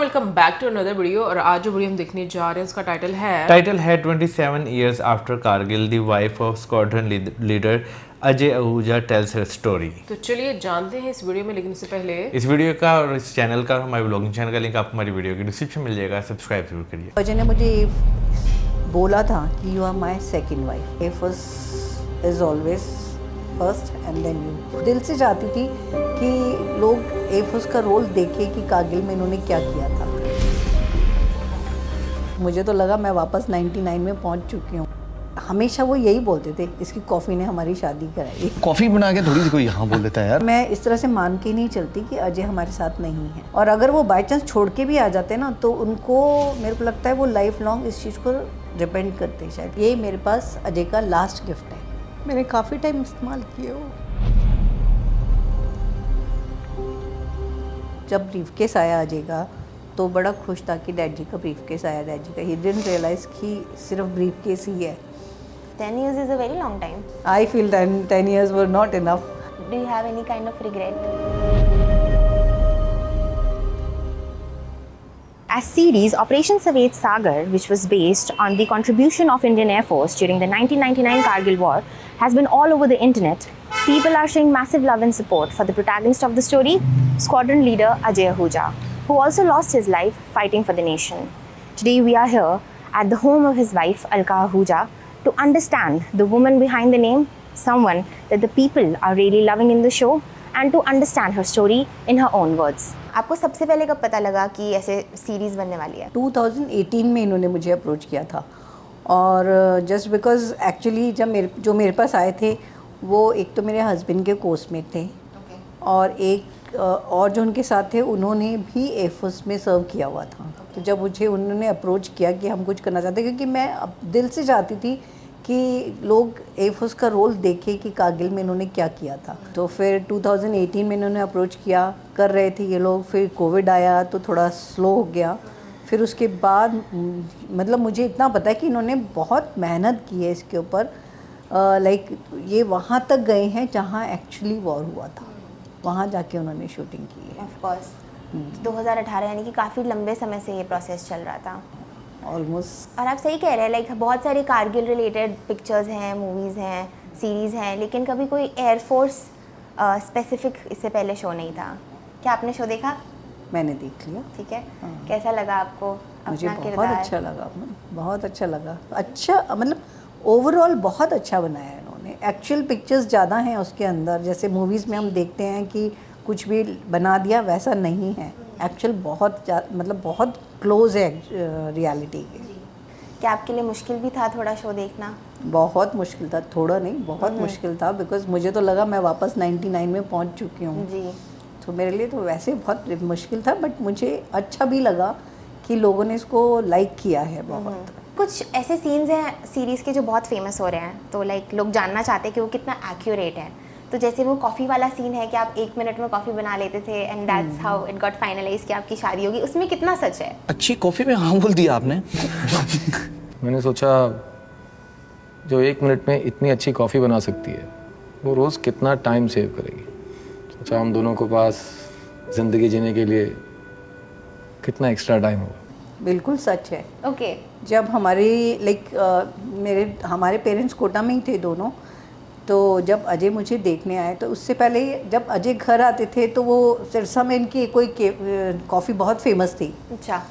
Welcome back to another video. और आज जो वीडियो हम देखने जा रहे हैं उसका टाइटल है 27 years after Kargil the wife of squadron leader Ajay Ahuja tells her story. तो चलिए जानते हैं इस वीडियो में, लेकिन इससे पहले इस वीडियो का और इस चैनल का, हमारे ब्लॉगिंग चैनल का लिंक आपको हमारी वीडियो के डिस्क्रिप्शन में मिल जाएगा। सब्सक्राइब जरूर करिए। अजय ने मुझे बोला था कि you are my second wife, first is always first and then you. दिल से चाहती थी कि लोग एफर्स का रोल देखे कि कारगिल में इन्होंने क्या किया था। मुझे तो लगा मैं वापस 99 में पहुंच चुकी हूँ। हमेशा वो यही बोलते थे, इसकी कॉफ़ी ने हमारी शादी कराई। कॉफ़ी बना के थोड़ी सी कोई यहाँ बोल देता है यार। मैं इस तरह से मान के नहीं चलती कि अजय हमारे साथ नहीं है, और अगर वो बाई चांस छोड़ के भी आ जाते ना तो उनको, मेरे को लगता है वो लाइफ लॉन्ग इस चीज़ को डिपेंड करते हैं शायद। ये मेरे पास अजय का लास्ट गिफ्ट है, मैंने काफ़ी टाइम इस्तेमाल किए हो। जब ब्रीफकेस आया अजय का तो बड़ा खुश था कि डैड जी का ब्रीफकेस आया। डैड जी का ही डिडंट रियलाइज कि सिर्फ ब्रीफकेस ही है। 10 years is a very long time. I feel 10 years were not enough. Do you have any kind of regret? As series, Operation Savet Sagar, which was based on the contribution of Indian Air Force during the 1999 Kargil War, has been all over the internet. People are showing massive love and support for the protagonist of the story, squadron leader Ajay Ahooja, who also lost his life fighting for the nation. Today we are here at the home of his wife, Alka Ahooja, to understand the woman behind the name, someone that the people are really loving in the show, and to understand her story in her own words. आपको सबसे पहले कब पता लगा कि ऐसे series बनने वाली है? 2018 में इन्होंने मुझे अप्रोच किया था, और जस्ट बिकॉज एक्चुअली जब मेरे पास आए थे वो एक तो मेरे हस्बैंड के कोर्समेट थे, और एक और जो उनके साथ थे उन्होंने भी एयरफोर्स में सर्व किया हुआ था। तो जब मुझे उन्होंने अप्रोच किया कि हम कुछ करना चाहते हैं, क्योंकि मैं दिल से चाहती थी कि लोग एयरफोर्स का रोल देखे कि कारगिल में इन्होंने क्या किया था। तो फिर 2018 में इन्होंने अप्रोच किया, कर रहे थे ये लोग। फिर कोविड आया तो थोड़ा स्लो हो गया। फिर उसके बाद मतलब मुझे इतना पता है कि इन्होंने बहुत मेहनत की है इसके ऊपर। लाइक ये वहाँ तक गए हैं जहाँ एक्चुअली वॉर हुआ था, वहाँ जाके उन्होंने शूटिंग की है। ऑफ कोर्स 2018 यानी कि काफ़ी लंबे समय से ये प्रोसेस चल रहा था ऑलमोस्ट। और आप सही कह रहे हैं, लाइक बहुत सारी कारगिल रिलेटेड पिक्चर्स हैं, मूवीज़ हैं, सीरीज़ हैं, लेकिन कभी कोई एयरफोर्स स्पेसिफिक इससे पहले शो नहीं था। क्या आपने शो देखा? मैंने देख लिया। ठीक है, हाँ। कैसा लगा आपको? मुझे अपना बहुत किरदार? अच्छा लगा, बहुत अच्छा लगा। अच्छा मतलब ओवरऑल बहुत अच्छा बनाया है इन्होंने। एक्चुअल पिक्चर्स ज़्यादा हैं उसके अंदर, जैसे मूवीज़ में हम देखते हैं कि कुछ भी बना दिया, वैसा नहीं है। एक्चुअल बहुत मतलब बहुत क्लोज है रियलिटी के। क्या आपके लिए मुश्किल भी था थोड़ा शो देखना? बहुत मुश्किल था, थोड़ा नहीं बहुत मुश्किल था, बिकॉज मुझे तो लगा मैं वापस 99 में पहुंच चुकी हूँ। जी। तो मेरे लिए तो वैसे बहुत मुश्किल था, बट मुझे अच्छा भी लगा कि लोगों ने इसको लाइक किया है बहुत। कुछ ऐसे सीन्स हैं सीरीज़ के जो बहुत फेमस हो रहे हैं, तो लाइक लोग जानना चाहते हैं कि वो कितना एक्यूरेट है। तो जैसे वो कॉफ़ी वाला सीन है कि आप 1 मिनट में कॉफ़ी बना लेते थे and that's how it got finalise कि आपकी शादी होगी, उसमें कितना सच है? अच्छी कॉफ़ी में हाँ बोल दिया आपने। मैंने सोचा जो 1 मिनट में इतनी अच्छी कॉफ़ी बना सकती है वो रोज़ कितना टाइम सेव करेगी। सोचा हम दोनों के पास ज़िंदगी जीने के लिए कितना एक्स्ट्रा टाइम होगा। बिल्कुल सच है। ओके। जब हमारे पेरेंट्स कोटा में ही थे दोनों, तो जब अजय मुझे देखने आए तो उससे पहले जब अजय घर आते थे तो वो सिरसा में इनकी कोई कॉफ़ी बहुत फेमस थी। अच्छा।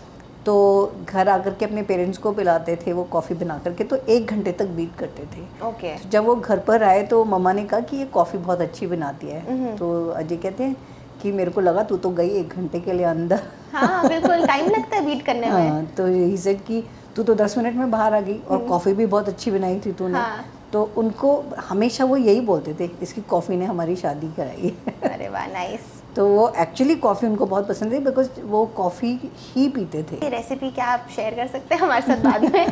तो घर आकर के अपने पेरेंट्स को पिलाते थे वो कॉफ़ी बना करके, तो 1 घंटे तक बीट करते थे। ओके। तो जब वो घर पर आए तो मम्मा ने कहा कि ये कॉफ़ी बहुत अच्छी बनाती है। तो अजय कहते हैं कि मेरे को लगा तू तो गई 1 घंटे के लिए अंदर। हाँ बिल्कुल, टाइम लगता है बीट करने में। हाँ, तो ही सेड कि तू तो 10 मिनट में बाहर आ गई, और कॉफ़ी भी बहुत अच्छी बनाई थी तूने। हाँ। तो उनको हमेशा वो यही बोलते थे, इसकी कॉफ़ी ने हमारी शादी कराई। अरे वाह, नाइस। तो वो एक्चुअली कॉफ़ी उनको बहुत पसंद है, बिकॉज वो कॉफ़ी ही पीते थे। ये रेसिपी क्या आप शेयर कर सकते हैं हमारे साथ बाद में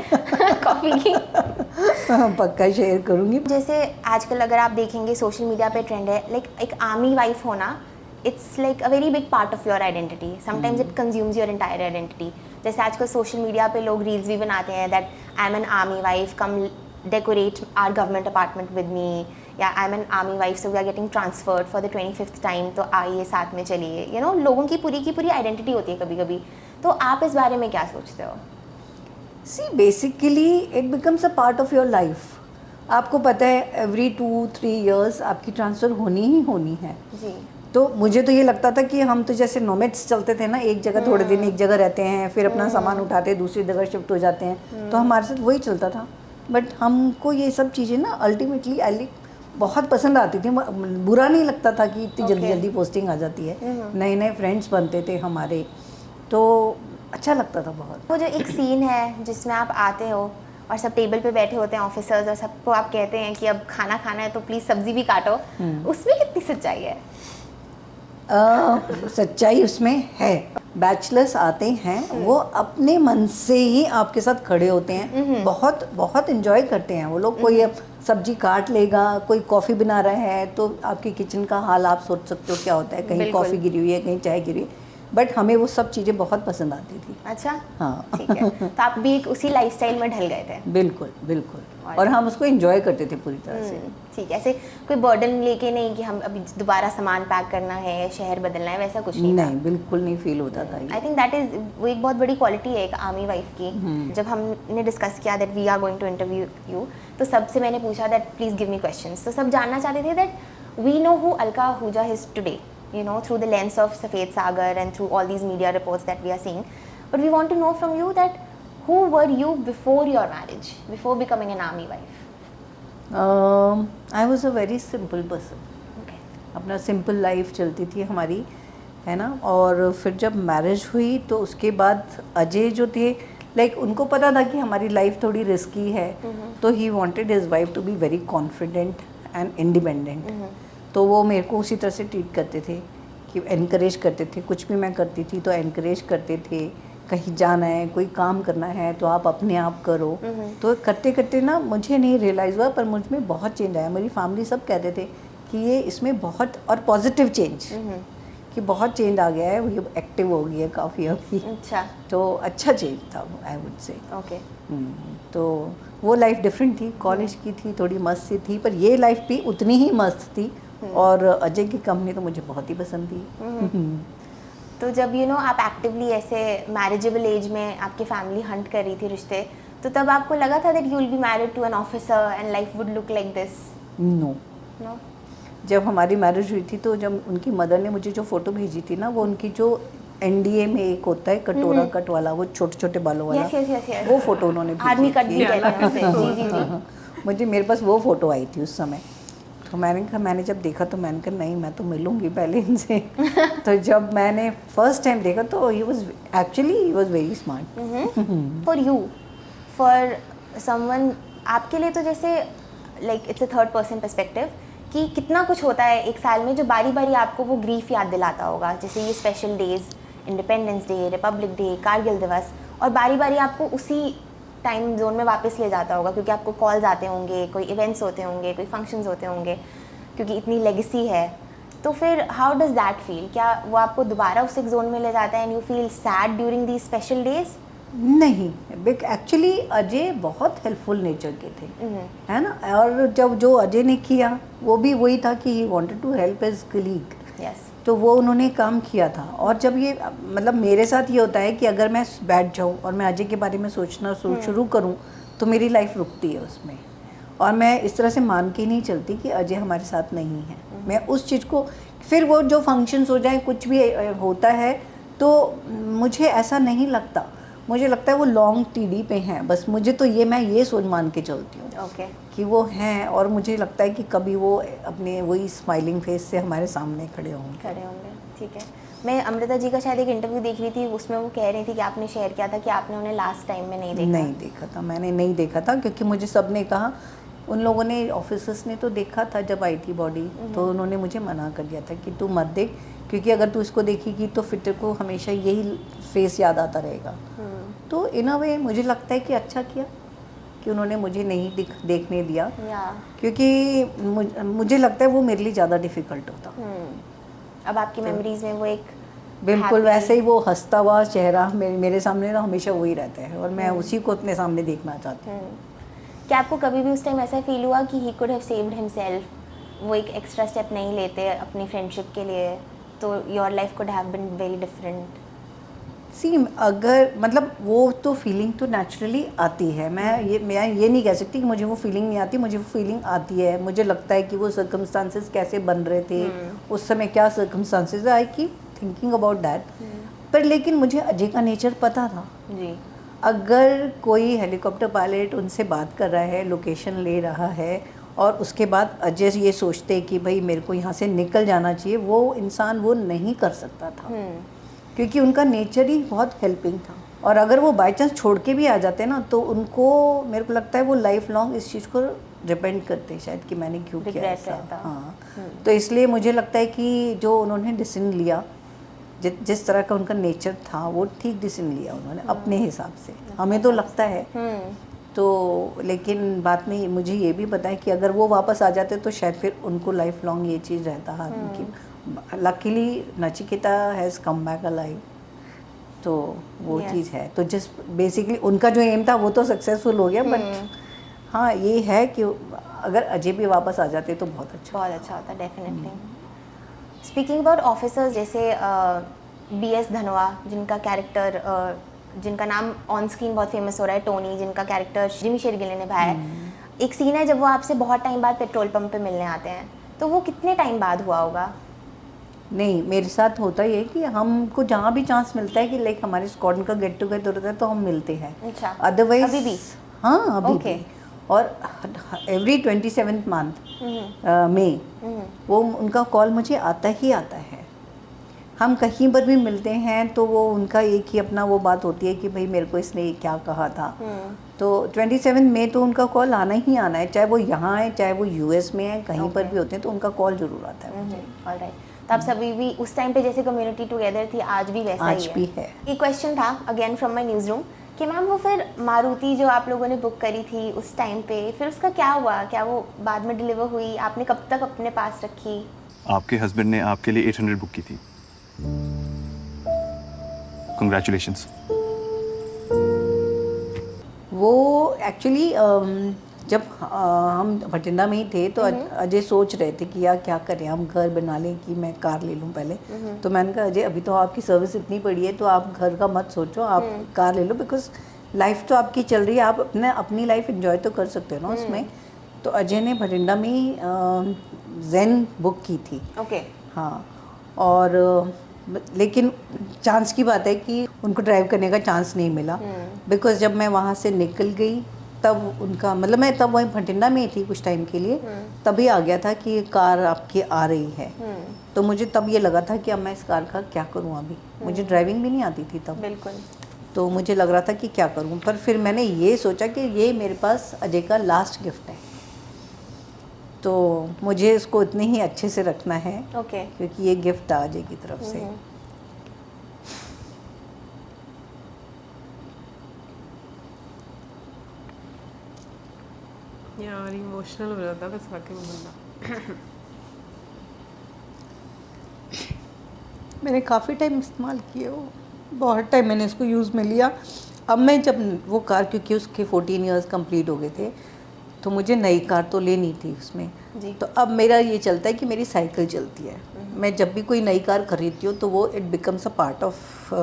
कॉफ़ी की? पक्का शेयर करूँगी। जैसे आजकल अगर आप देखेंगे सोशल मीडिया पे ट्रेंड है, लाइक एक आर्मी वाइफ होना, it's like a very big part of your identity. Sometimes it consumes your entire identity. जैसे आजकल सोशल मीडिया पे लोग रील्स भी बनाते हैं that I am an army wife, come decorate our government apartment with me, या I am an army wife so we are getting transferred for the 25th time, तो आइए साथ में चलिए। लोगों की पूरी आइडेंटिटी होती है कभी कभी। तो आप इस बारे में क्या सोचते हो? See basically it becomes a part of your life. आपको पता है एवरी 2-3 इयर्स आपकी ट्रांसफ़र होनी ही होनी है। जी। तो मुझे तो ये लगता था कि हम तो जैसे नोमैड्स चलते थे ना, एक जगह थोड़े दिन एक जगह रहते हैं, फिर अपना सामान उठाते दूसरी जगह शिफ्ट हो जाते हैं, तो हमारे साथ वही चलता था। बट हमको ये सब चीज़ें ना अल्टीमेटली बहुत पसंद आती थी। बुरा नहीं लगता था कि इतनी जल्दी जल्दी पोस्टिंग आ जाती है, नए नए फ्रेंड्स बनते थे हमारे, तो अच्छा लगता था बहुत। वो जो एक सीन है जिसमें आप आते हो और सब टेबल पे बैठे होते हैं ऑफिसर्स और सबको आप कहते हैं कि अब खाना खाना है तो प्लीज़ सब्जी भी काटो, उसमें कितनी सच्चाई है? सच्चाई उसमें है। बैचलर्स आते हैं वो अपने मन से ही आपके साथ खड़े होते हैं, बहुत बहुत इन्जॉय करते हैं वो लोग। कोई अब सब्जी काट लेगा, कोई कॉफ़ी बना रहा है तो आपकी किचन का हाल आप सोच सकते हो क्या होता है, कहीं बिल्कुल। कॉफ़ी गिरी हुई है, कहीं चाय गिरी है। बट हमें वो सब चीज़ें बहुत पसंद आती थी। अच्छा, हाँ। ठीक है। तो आप भी एक उसी लाइफस्टाइल में ढल गए थे? बिल्कुल बिल्कुल, और हम उसको एंजॉय करते थे पूरी तरह से। ठीक है। ऐसे कोई बर्डन लेके नहीं कि हम अभी दोबारा सामान पैक करना है, शहर बदलना है, वैसा कुछ नहीं था? नहीं, बिल्कुल नहीं फील होता था ये। आई थिंक दैट इज वो एक बहुत बड़ी क्वालिटी है एक आर्मी वाइफ की। जब हमने डिस्कस किया that we are going to interview you, तो सबसे मैंने पूछा that please give me questions. तो सब जानना चाहते थे that we know who Alka Ahuja is today, you know, through the lens of Safed Sagar and through all these media reports that we are seeing, but we want to know from you that who were you before your marriage, before becoming an army wife? I was a very simple person. Okay. अपना simple life चलती थी हमारी, है ना। और फिर जब marriage हुई तो उसके बाद अजय जो थे, लाइक उनको पता था कि हमारी लाइफ थोड़ी रिस्की है, तो he wanted his wife to be very confident and independent. तो वो मेरे को उसी तरह से ट्रीट करते थे कि एनकरेज करते थे, कुछ भी मैं करती थी तो एनकरेज करते थे। कहीं जाना है, कोई काम करना है तो आप अपने आप करो। तो करते करते ना मुझे नहीं रियलाइज़ हुआ, पर मुझ में बहुत चेंज आया। मेरी फैमिली सब कहते थे कि ये इसमें बहुत, और पॉजिटिव चेंज, कि बहुत चेंज आ गया है, ये एक्टिव हो गई है काफ़ी अभी। अच्छा। तो अच्छा चेंज था आई वुड से। ओके। तो वो लाइफ डिफरेंट थी, कॉलेज की थी, थोड़ी मस्त सी थी, पर ये लाइफ भी उतनी ही मस्त थी। और अजय की कंपनी तो मुझे बहुत ही पसंद थी। तो जब यू नो आप एक्टिवली ऐसे मैरिजेबल एज में आपकी फैमिली हंट कर रही थी रिश्ते, तो तब आपको लगा था that you will be married to an officer and life would look like this? No. No? जब हमारी मैरिज हुई थी तो जब उनकी मदर ने मुझे जो फ़ोटो भेजी थी ना, वो उनकी जो एनडीए में एक होता है कटोरा कट वाला, वो छोटे छोटे बालों वाला, यस यस यस यस, वो फ़ोटो उन्होंने आर्मी भेजी कट भी थी। कहते हैं उसे। जी जी जी। मुझे मेरे पास वो फ़ोटो आई थी उस समय। तो मैंने कहा, मैंने जब देखा तो मैंने कहा नहीं, मैं तो मिलूंगी पहले इनसे। तो जब मैंने फर्स्ट टाइम देखा तो he was very smart. For you, for someone, आपके लिए तो जैसे like it's a third person perspective कि कितना कुछ होता है एक साल में जो बारी बारी आपको वो ग्रीफ याद दिलाता होगा, जैसे ये special days, independence day, Republic day, Kargil दिवस, और बारी बारी आपको उसी टाइम जोन में वापस ले जाता होगा क्योंकि आपको कॉल्स आते होंगे, कोई इवेंट्स होते होंगे, कोई फंक्शंस होते होंगे, क्योंकि इतनी लेगेसी है। तो फिर हाउ डज दैट फील? क्या वो आपको दोबारा उस एक जोन में ले जाता है and you feel sad during these special days? नहीं, एक्चुअली अजय बहुत हेल्पफुल नेचर के थे, है ना। और जब जो अजय ने किया वो भी वही था कि he wanted to help his colleague. Yes. तो वो उन्होंने काम किया था। और जब ये मतलब मेरे साथ ये होता है कि अगर मैं बैठ जाऊँ और मैं अजय के बारे में सोचना शुरू करूँ तो मेरी लाइफ रुकती है उसमें, और मैं इस तरह से मान के नहीं चलती कि अजय हमारे साथ नहीं है। मैं उस चीज़ को, फिर वो जो फंक्शंस हो जाए, कुछ भी होता है, तो मुझे ऐसा नहीं लगता। मुझे लगता है वो लॉन्ग टीडी पे हैं, बस मुझे तो ये, मैं ये सोच मान के चलती हूँ ओके कि वो हैं, और मुझे लगता है कि कभी वो अपने वही स्माइलिंग फेस से हमारे सामने खड़े होंगे। ठीक है। मैं अमृता जी का शायद एक इंटरव्यू देख रही थी, उसमें वो कह रही थी कि आपने शेयर किया था कि आपने उन्हें लास्ट टाइम में नहीं देखा। नहीं देखा था, मैंने नहीं देखा था, क्योंकि मुझे सब ने कहा, उन लोगों ने, ऑफिसर्स ने तो देखा था जब आई थी बॉडी, तो उन्होंने मुझे मना कर दिया था कि तू मत देख, क्योंकि अगर तू इसको देखेगी तो फिर तेरे को हमेशा यही फेस याद आता रहेगा। तो इन अ वे मुझे लगता है कि अच्छा किया कि उन्होंने मुझे नहीं देखने दिया, क्योंकि मुझे लगता है वो मेरे लिए ज़्यादा डिफ़िकल्ट होता। अब आपकी मेमोरीज में वो एक बिल्कुल वैसे ही वो हंसता हुआ चेहरा मेरे सामने ना हमेशा वही रहता है, और मैं उसी को अपने सामने देखना चाहती हूँ। क्या आपको कभी भी उस टाइम ऐसा फील हुआ कि he could have saved himself, वो एक एक्स्ट्रा स्टेप नहीं लेते अपनी फ्रेंडशिप के लिए, तो your life could have been very different? See अगर मतलब वो तो फीलिंग तो नेचुरली आती है, मैं ये नहीं कह सकती कि मुझे वो फीलिंग नहीं आती, मुझे वो फीलिंग आती है। मुझे लगता है कि वो सर्कमस्टांसेस कैसे बन रहे थे उस समय, क्या circumstances, I keep thinking about that. पर लेकिन मुझे अजय का नेचर पता था। जी। अगर कोई हेलीकॉप्टर पायलट उनसे बात कर रहा है, लोकेशन ले रहा है, और उसके बाद अजय ये सोचते कि भाई मेरे को यहाँ से निकल जाना चाहिए, वो इंसान वो नहीं कर सकता था, क्योंकि उनका नेचर ही बहुत हेल्पिंग था। और अगर वो बाई चांस छोड़ के भी आ जाते ना, तो उनको, मेरे को लगता है वो लाइफ लॉन्ग इस चीज़ को डिपेंड करते शायद कि मैंने क्यों किया Regret ऐसा। रहता। हाँ, तो इसलिए मुझे लगता है कि जो उन्होंने डिसीजन लिया, जिस तरह का उनका नेचर था, वो ठीक डिसीजन लिया उन्होंने अपने हिसाब से, हमें तो लगता है। तो लेकिन बात में मुझे ये भी पता है कि अगर वो वापस आ जाते तो शायद फिर उनको लाइफ लॉन्ग ये चीज़ रहता है कि luckily Nachiketa has come back alive, तो वो चीज़ है। तो जिस बेसिकली उनका जो एम था वो तो सक्सेसफुल हो गया, बट हाँ ये है कि अगर अजय भी वापस आ जाते तो बहुत अच्छा होता डेफिनेटली। स्पीकिंग अबाउट ऑफिसर्स, जैसे BS धनोआ, जिनका कैरेक्टर जिनका नाम ऑन स्क्रीन बहुत फेमस हो रहा है, टोनी, जिनका कैरेक्टर जिमी शेरगिल ने निभाया है। एक सीन है जब वो आपसे बहुत टाइम बाद पेट्रोल पंप पे मिलने आते हैं, तो वो कितने टाइम बाद हुआ होगा? नहीं, मेरे साथ होता ही है कि हमको जहाँ भी चांस मिलता है कि लाइक हमारे स्क्वाड का गेट टुगेदर होता है तो हम मिलते हैं। अच्छा, अदरवाइज अभी भी? हाँ अभी Okay. भी। और एवरी 27th मंथ में वो उनका कॉल मुझे आता ही आता है। हम कहीं पर भी मिलते हैं तो वो उनका एक ही अपना वो बात होती है कि भाई मेरे को इसने क्या कहा था। तो 27 में तो उनका कॉल आना ही आना है, चाहे वो यहाँ है चाहे वो US में है, कहीं पर भी होते हैं तो उनका कॉल जरूर आता है मुझे। ऑलराइट, तो आप सभी भी उस टाइम पे जैसे कम्युनिटी टुगेदर थी, आज भी वैसा आज ही है? भी है। एक क्वेश्चन था again from my news room कि मैम वो फिर मारुति जो आप लोगों ने बुक करी थी उस टाइम पे, फिर उसका क्या हुआ? क्या वो बाद में डिलीवर हुई? आपने कब तक अपने पास रखी? आपके हस्बैंड ने आपके लिए 800 बुक की थी। कंग्रेचुलेशंस। वो एक्चुअली जब हम भटिंडा में ही थे तो अजय सोच रहे थे कि यार क्या करें, हम घर बना लें कि मैं कार ले लूँ पहले। तो मैंने कहा अजय अभी तो आपकी सर्विस इतनी पड़ी है तो आप घर का मत सोचो, आप कार ले लो, बिकॉज लाइफ तो आपकी चल रही है, आप अपनी लाइफ एंजॉय तो कर सकते हो ना उसमें। तो अजय ने भटिंडा में ही जेन बुक की थी। ओके। हाँ, और लेकिन चांस की बात है कि उनको ड्राइव करने का चांस नहीं मिला, बिकॉज जब मैं वहाँ से निकल गई तब उनका मतलब मैं तब वहीं भटिंडा में ही थी कुछ टाइम के लिए, तभी आ गया था कि कार आपकी आ रही है। तो मुझे तब ये लगा था कि अब मैं इस कार का क्या करूँ, अभी मुझे ड्राइविंग भी नहीं आती थी तब। बिल्कुल। तो मुझे लग रहा था कि क्या करूँ, पर फिर मैंने ये सोचा कि ये मेरे पास अजय का लास्ट गिफ्ट है, तो मुझे इसको इतने ही अच्छे से रखना है। ओके। क्योंकि ये गिफ्ट था अजय की तरफ से। यार इमोशनल हो जाता है बस वाकई में बंदा। मैंने काफ़ी टाइम इस्तेमाल किए, वो बहुत टाइम मैंने इसको यूज़ में लिया। अब मैं जब वो कार, क्योंकि उसके 14 इयर्स कंप्लीट हो गए थे, तो मुझे नई कार तो लेनी थी उसमें जी। तो अब मेरा ये चलता है कि मेरी साइकिल चलती है। मैं जब भी कोई नई कार खरीदती हूँ तो वो it becomes a part of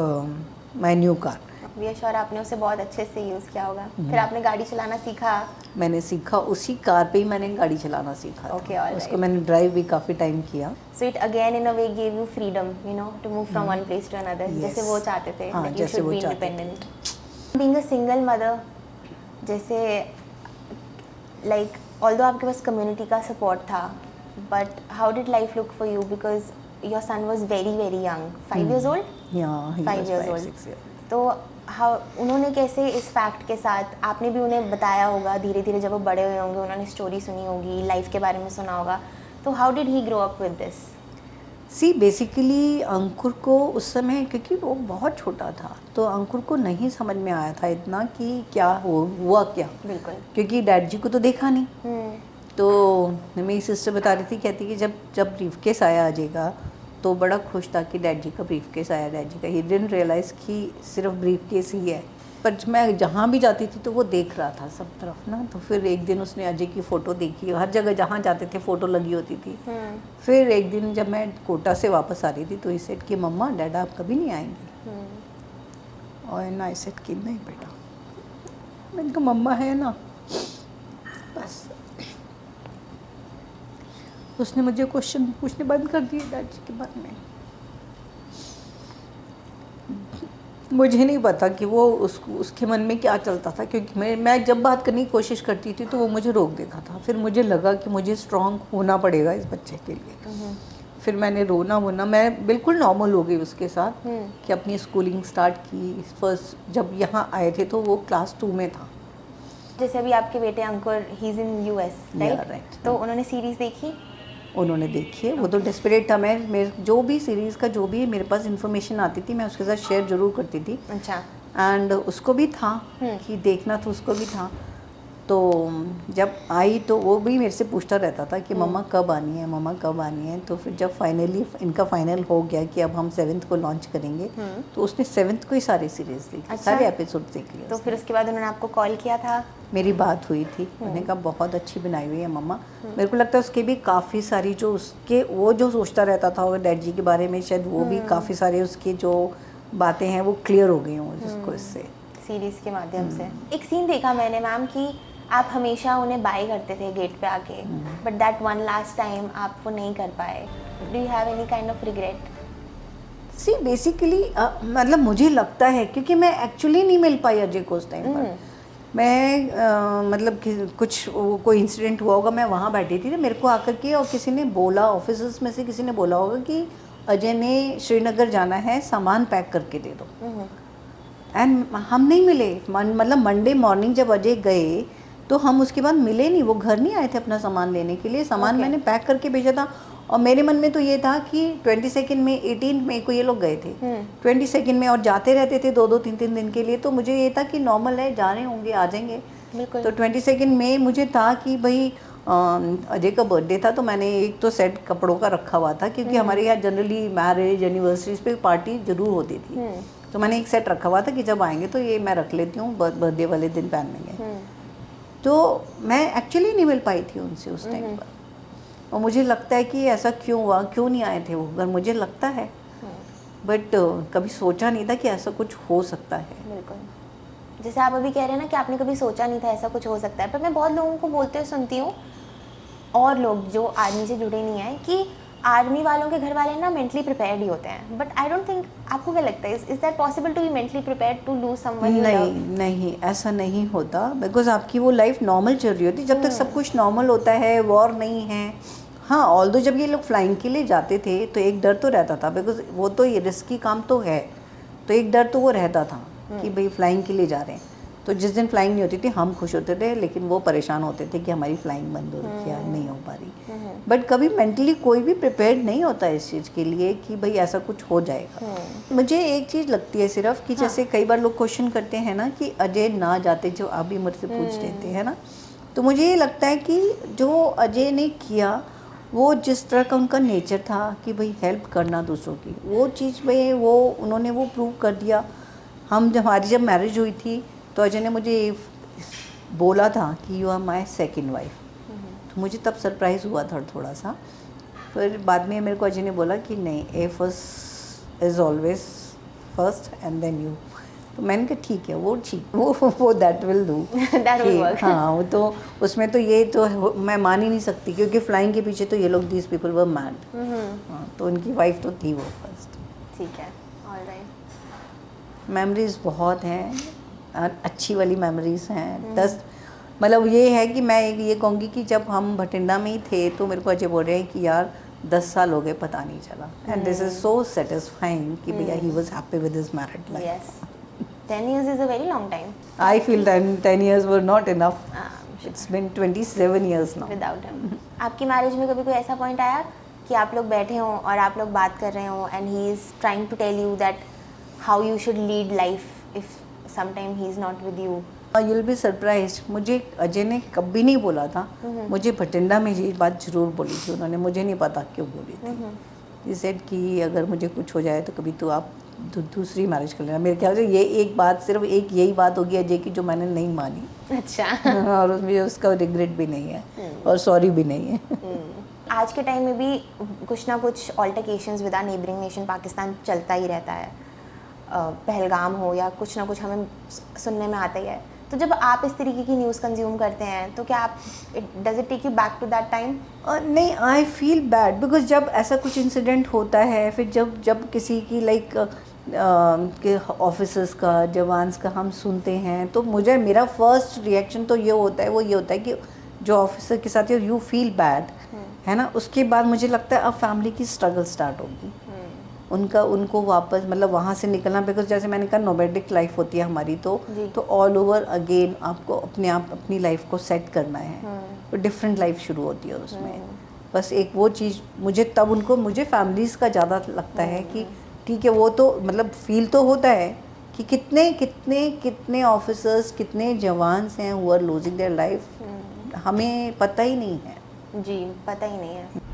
my new car. We are sure आपने उसे बहुत अच्छे से यूज़ किया होगा। फिर आपने गाड़ी चलाना सीखा? मैंने सीखा, उसी कार पे ही मैंने गाड़ी चलाना सीखा Okay, था। all उसको right. मैंने ड्राइव भी काफ़ी टाइम किया। So it again in a way gave you freedom, you know, to move from one place to another. Yes. जैसे वो चाहते थे, हाँ, that you जैसे should वो be चाहते थे। independent. Being a single mother, जैसे like although आपके पास community का support था, but how did life look for you because your son was very young, 5 years old? Yeah, he 5 was years 5, old. 6 years. तो how उन्होंने कैसे इस fact के साथ, आपने भी उन्हें बताया होगा धीरे धीरे जब वो बड़े हुए होंगे, उन्होंने स्टोरी सुनी होगी, लाइफ के बारे में सुना होगा, तो how did he grow up with this? See basically Ankur को उस समय, क्योंकि वो बहुत छोटा था, तो अंकुर को नहीं समझ में आया था इतना कि क्या हुआ क्या। बिल्कुल। क्योंकि डैड जी को तो देखा नहीं। तो मेरी सिस्टर बता रही थी, कहती कि जब ब्रीफकेस आया अजय का तो बड़ा खुश था कि डैड जी का ब्रीफकेस आया, डैड जी का। ही डिडंट रियलाइज़ कि सिर्फ ब्रीफकेस ही है, पर मैं जहाँ भी जाती थी तो वो देख रहा था सब तरफ ना। तो फिर एक दिन उसने अजय की फ़ोटो देखी, हर जगह जहाँ जाते थे फ़ोटो लगी होती थी। फिर एक दिन जब मैं कोटा से वापस आ रही थी तो ही सेड कि मम्मा डैडा आप कभी नहीं आएंगे। और आई सेड कि नहीं बेटा, मैंने कहा मम्मा है ना, बस। उसने मुझे क्वेश्चन पूछने बंद कर दिए डैडी के बारे में। मुझे नहीं पता कि वो उसके मन में क्या चलता था, क्योंकि मैं जब बात करने की कोशिश करती थी तो वो मुझे रोक देता था। फिर मुझे लगा कि मुझे स्ट्रांग होना पड़ेगा इस बच्चे के लिए। फिर मैंने रोना मैं बिल्कुल नॉर्मल हो गई उसके साथ कि अपनी स्कूलिंग स्टार्ट की। फर्स्ट जब यहाँ आए थे तो वो क्लास 2 में था। जैसे अभी आपके बेटे Ankur, he is in US, right? तो उन्होंने सीरीज देखी? उन्होंने देखी है। वो तो डेस्परेट था। मैं जो भी सीरीज़ का जो भी मेरे पास इंफॉर्मेशन आती थी मैं उसके साथ शेयर ज़रूर करती थी। अच्छा। एंड उसको भी था कि देखना, तो उसको भी था। तो जब आई तो वो भी मेरे से पूछता रहता था कि मम्मा कब आनी है, मम्मा कब आनी है। तो फिर जब फाइनली इनका फाइनल हो गया कि अब हम 7th को लॉन्च करेंगे, तो उसने 7th को ही सारी सीरीज़ देखी। अच्छा। सारे एपिसोड देख लिए। तो फिर उसके बाद उन्होंने आपको कॉल किया था? मेरी बात हुई थी। उन्होंने कहा बहुत अच्छी बनाई हुई है मम्मा। मेरे को लगता है उसके भी काफ़ी सारी जो उसके वो जो सोचता रहता था डैड जी के बारे में, शायद वो भी काफ़ी सारे उसकी जो बातें हैं वो क्लियर हो गई हों जिसको इससे सीरीज के माध्यम से। एक सीन देखा मैंने मैम कि आप हमेशा उन्हें बाय करते थे गेट पे आके, but that one last time आप वो नहीं कर पाए। Do you have any kind of regret? See basically मतलब मुझे लगता है क्योंकि मैं एक्चुअली नहीं मिल पाई अजय को उस टाइम पर। मैं मतलब कि कुछ कोई इंसिडेंट हुआ होगा, मैं वहाँ बैठी थी ना, मेरे को आकर के और किसी ने बोला, ऑफिसर्स में से किसी ने बोला होगा कि अजय ने श्रीनगर जाना है, सामान पैक करके दे दो। एंड हम नहीं मिले। मतलब मंडे मॉर्निंग जब अजय गए तो हम उसके बाद मिले नहीं। वो घर नहीं आए थे अपना सामान लेने के लिए। सामान मैंने पैक करके भेजा था और मेरे मन में तो ये था कि 22 में 18 मई को ये लोग गए थे, 22 में, और जाते रहते थे 2-2 3-3 दिन के लिए। तो मुझे ये था कि नॉर्मल है, जा रहे होंगे, आ जाएंगे। तो 22 में मुझे था कि भाई अजय का बर्थडे था, तो मैंने एक तो सेट कपड़ों का रखा हुआ था, क्योंकि हमारे यहाँ जनरली मैरिज एनिवर्सरीज पे पार्टी जरूर होती थी। तो मैंने एक सेट रखा हुआ था कि जब आएंगे तो ये मैं रख लेती हूँ, बर्थडे वाले दिन पहनेंगे। तो मैं एक्चुअली नहीं मिल पाई थी उनसे उस टाइम पर। और मुझे लगता है कि ऐसा क्यों हुआ, क्यों नहीं आए थे वो घर, मुझे लगता है। बट कभी सोचा नहीं था कि ऐसा कुछ हो सकता है। बिल्कुल। जैसे आप अभी कह रहे हैं ना कि आपने कभी सोचा नहीं था ऐसा कुछ हो सकता है, पर मैं बहुत लोगों को बोलते हुए सुनती हूँ, और लोग जो आर्मी से जुड़े नहीं हैं, कि आर्मी वालों के घर वाले ना मेंटली प्रिपेयर्ड ही होते हैं। बट आई डोंट थिंक, आपको क्या लगता है, is that possible to be mentally prepared to lose someone you love? नहीं, ऐसा नहीं होता। बिकॉज आपकी वो लाइफ नॉर्मल चल रही होती जब तक सब कुछ नॉर्मल होता है, वॉर नहीं है। हाँ, ऑल्दो जब ये लोग फ्लाइंग के लिए जाते थे तो एक डर तो रहता था, बिकॉज वो तो ये रिस्की काम तो है, तो एक डर तो वो रहता था कि भाई फ्लाइंग के लिए जा रहे हैं। तो जिस दिन फ्लाइंग नहीं होती थी हम खुश होते थे, लेकिन वो परेशान होते थे कि हमारी फ्लाइंग बंद हो रही है, नहीं हो पा रही। बट कभी मेंटली कोई भी प्रिपेयर्ड नहीं होता इस चीज़ के लिए कि भाई ऐसा कुछ हो जाएगा। मुझे एक चीज़ लगती है सिर्फ कि जैसे कई बार लोग क्वेश्चन करते हैं ना कि अजय ना जाते, जो आप भी मुझसे पूछ लेते हैं ना, तो मुझे ये लगता है कि जो अजय ने किया वो जिस तरह का उनका नेचर था कि भाई हेल्प करना दूसरों की, वो चीज़ में वो उन्होंने वो प्रूव कर दिया। हमारी जब मैरिज हुई थी तो अजय ने मुझे बोला था कि you are my second wife. तो मुझे तब सरप्राइज़ हुआ था थोड़ा सा। फिर बाद में मेरे को अजय ने बोला कि नहीं, a first is always first and then you. तो मैंने कहा ठीक है, वो ठीक, वो दैट विल डू। हाँ, वो तो उसमें तो ये तो मैं मान ही नहीं सकती, क्योंकि फ्लाइंग के पीछे तो ये लोग दीज पीपल वर मैड। हाँ, तो उनकी वाइफ तो थी वो फर्स्ट। ठीक है, ऑलराइट। मेमोरीज बहुत हैं, अच्छी वाली मेमोरीज हैं। 10 मतलब ये है कि मैं ये कहूँगी कि जब हम भटिंडा में ही थे तो मेरे को अजय बोल रहे हैं कि यार 10 साल हो गए पता नहीं चला। And this is so satisfying कि भैया he was happy with his married life. Yes, 10 years is a very long time. I feel 10 years were not enough. It's been 27 years now. Without him. आपकी marriage में कभी कोई ऐसा point आया कि आप लोग बैठे हों और आप लोग बात कर रहे हों and he is trying to tell you that how you should lead life if sometime he is not with you? You'll be surprised, मुझे अजय ने कभी नहीं बोला था। मुझे भटिंडा में ये बात ज़रूर बोली थी उन्होंने, मुझे नहीं पता क्यों बोली थी। He said कि अगर मुझे कुछ हो जाए तो कभी तो आप दूसरी मैरिज कर लेना। मेरे ख्याल से ये एक बात, सिर्फ एक यही बात होगी अजय की जो मैंने नहीं मानी। अच्छा। और उसमें उसका रिग्रेट भी नहीं है और सॉरी भी नहीं है। आज के टाइम में भी कुछ ना कुछ altercations with our neighbouring nation Pakistan चलता ही रहता है। पहलगाम हो या कुछ ना कुछ हमें सुनने में आता ही है। तो जब आप इस तरीके की न्यूज़ कंज्यूम करते हैं तो क्या आप does it take you back to that time? नहीं, आई फील बैड बिकॉज जब ऐसा कुछ इंसिडेंट होता है, फिर जब किसी की लाइक के ऑफिसर्स का, जवान्स का हम सुनते हैं, तो मेरा फर्स्ट रिएक्शन तो ये होता है कि जो ऑफिसर के साथ है यू फील बैड, है ना। उसके बाद मुझे लगता है अब फैमिली की स्ट्रगल स्टार्ट होगी, उनको वापस मतलब वहाँ से निकलना, बिकॉज जैसे मैंने कहा नोमैडिक लाइफ होती है हमारी, तो ऑल ओवर अगेन आपको अपनी लाइफ को सेट करना है, तो डिफरेंट लाइफ शुरू होती है उसमें। बस एक वो चीज़ मुझे फैमिलीज़ का ज़्यादा लगता है कि ठीक है, वो तो मतलब फील तो होता है कि कितने ऑफिसर्स, कितने जवान्स हैं who are losing their life, हमें पता ही नहीं है। जी, पता ही नहीं है।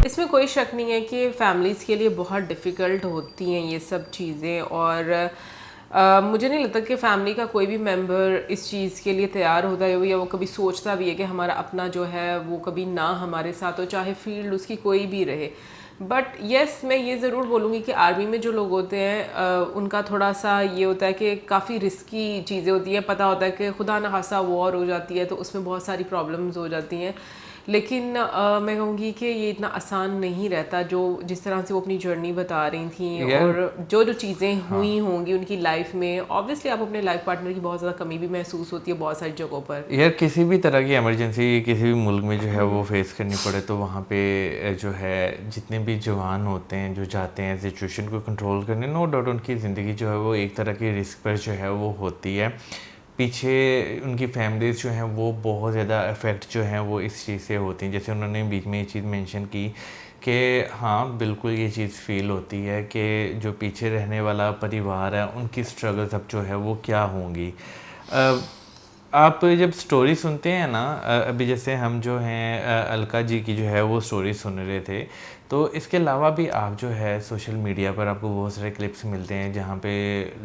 इसमें कोई शक नहीं है कि फैमिलीज़ के लिए बहुत डिफ़िकल्ट होती हैं ये सब चीज़ें, और मुझे नहीं लगता कि फैमिली का कोई भी मेंबर इस चीज़ के लिए तैयार होता है या वो कभी सोचता भी है कि हमारा अपना जो है वो कभी ना हमारे साथ हो, चाहे फील्ड उसकी कोई भी रहे। बट येस, मैं ये ज़रूर बोलूँगी कि आर्मी में जो लोग होते हैं उनका थोड़ा सा ये होता है कि काफ़ी रिस्की चीज़ें होती हैं। पता होता है कि खुदा न खासा वॉर हो जाती है तो उसमें बहुत सारी प्रॉब्लम्स हो जाती हैं, लेकिन मैं कहूँगी कि ये इतना आसान नहीं रहता जिस तरह से वो अपनी जर्नी बता रही थी और जो चीज़ें हुई होंगी उनकी लाइफ में। ऑब्वियसली आप अपने लाइफ पार्टनर की बहुत ज़्यादा कमी भी महसूस होती है बहुत सारी जगहों पर। यार किसी भी तरह की इमरजेंसी किसी भी मुल्क में जो है वो फेस करनी पड़े तो वहाँ पे जो है जितने भी जवान होते हैं जो जाते हैं सिचुएशन को कंट्रोल करने, नो डाउट उनकी ज़िंदगी जो है वो एक तरह की रिस्क पर जो है वो होती है। पीछे उनकी फैमिलीज जो हैं वो बहुत ज़्यादा इफ़ेक्ट जो हैं वो इस चीज़ से होती हैं। जैसे उन्होंने बीच में ये चीज़ मेंशन की कि हाँ बिल्कुल ये चीज़ फ़ील होती है कि जो पीछे रहने वाला परिवार है उनकी स्ट्रगल्स अब जो है वो क्या होंगी। आप जब स्टोरी सुनते हैं ना, अभी जैसे हम जो हैं अलका जी की जो है वो स्टोरी सुन रहे थे, तो इसके अलावा भी आप जो है सोशल मीडिया पर आपको बहुत सारे क्लिप्स मिलते हैं जहाँ पे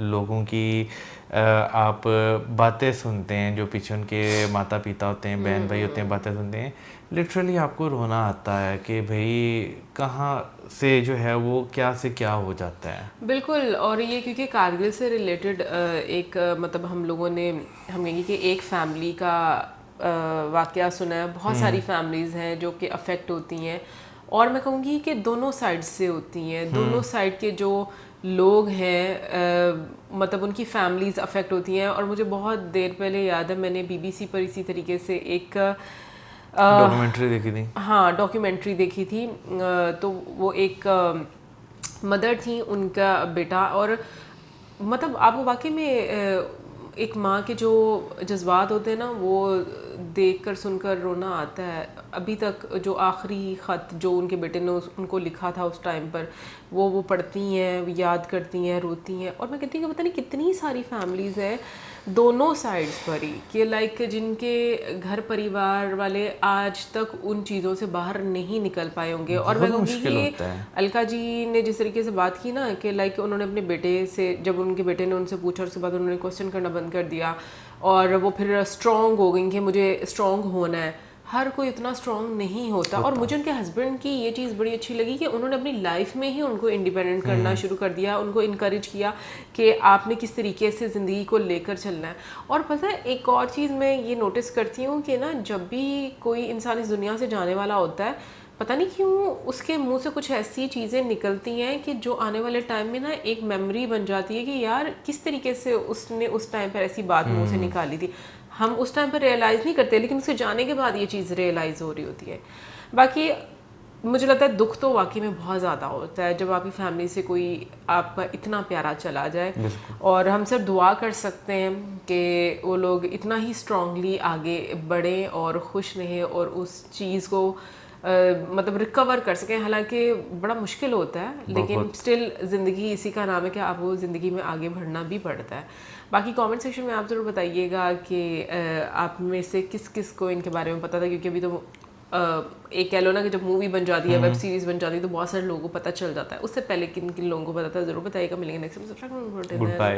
लोगों की आप बातें सुनते हैं, जो पीछे उनके माता पिता होते हैं, बहन भाई होते हैं, बातें सुनते हैं, लिटरली आपको रोना आता है कि भाई कहाँ से जो है वो क्या से क्या हो जाता है। बिल्कुल, और ये क्योंकि कारगिल से रिलेटेड एक मतलब हम कहेंगे कि एक फैमिली का वाक़या सुना है। बहुत सारी फैमिलीज़ हैं जो कि अफेक्ट होती हैं, और मैं कहूँगी कि दोनों साइड से होती हैं। दोनों साइड के जो लोग हैं मतलब उनकी फैमिलीज़ अफेक्ट होती हैं। और मुझे बहुत देर पहले याद है मैंने BBC पर इसी तरीके से एक डॉक्यूमेंट्री देखी थी। हाँ, डॉक्यूमेंट्री देखी थी। तो वो एक मदर थी, उनका बेटा, और मतलब आपको वाकई में एक माँ के जो जज्बात होते हैं ना वो देखकर सुनकर रोना आता है। अभी तक जो आखिरी ख़त जो उनके बेटे ने उनको लिखा था उस टाइम पर वो पढ़ती हैं, याद करती हैं, रोती हैं। और मैं कहती हूँ कि पता नहीं कितनी सारी फैमिलीज़ हैं दोनों साइड्स पर ही कि लाइक जिनके घर परिवार वाले आज तक उन चीज़ों से बाहर नहीं निकल पाए होंगे। और मैं कहूँगी कि अलका जी ने जिस तरीके से बात की ना कि लाइक उन्होंने अपने बेटे से, जब उनके बेटे ने उनसे पूछा उसके बाद उन्होंने क्वेश्चन करना बंद कर दिया और वो फिर स्ट्रॉन्ग हो गई कि मुझे स्ट्रॉन्ग होना है। हर कोई इतना स्ट्रॉन्ग नहीं होता। और मुझे उनके हस्बैंड की ये चीज़ बड़ी अच्छी लगी कि उन्होंने अपनी लाइफ में ही उनको इंडिपेंडेंट करना शुरू कर दिया, उनको इनकरेज किया कि आपने किस तरीके से ज़िंदगी को लेकर चलना है। और पता है एक और चीज़ मैं ये नोटिस करती हूँ कि ना जब भी कोई इंसान इस दुनिया से जाने वाला होता है, पता नहीं क्यों उसके मुंह से कुछ ऐसी चीज़ें निकलती हैं कि जो आने वाले टाइम में ना एक मेमोरी बन जाती है कि यार किस तरीके से उसने उस टाइम पर ऐसी बात मुंह से निकाली थी। हम उस टाइम पर रियलाइज़ नहीं करते, लेकिन उसके जाने के बाद ये चीज़ रियलाइज़ हो रही होती है। बाकी मुझे लगता है दुख तो वाकई में बहुत ज़्यादा होता है जब आपकी फैमिली से कोई आपका इतना प्यारा चला जाए। और हम सिर्फ दुआ कर सकते हैं कि वो लोग इतना ही स्ट्रांगली आगे बढ़ें और खुश रहें और उस चीज़ को मतलब रिकवर कर सकें। हालांकि बड़ा मुश्किल होता है, लेकिन स्टिल ज़िंदगी इसी का नाम है कि आपको ज़िंदगी में आगे बढ़ना भी पड़ता है। बाकी कमेंट सेक्शन में आप ज़रूर बताइएगा कि आप में से किस किस को इनके बारे में पता था, क्योंकि अभी तो एक कह लो ना कि जब मूवी बन जाती है, वेब सीरीज़ बन जाती है, तो बहुत सारे लोगों को पता चल जाता है। उससे पहले किन किन लोगों को पता था ज़रूर बताइएगा। मिलेंगे नेक्स्ट एपिसोड। Good bye.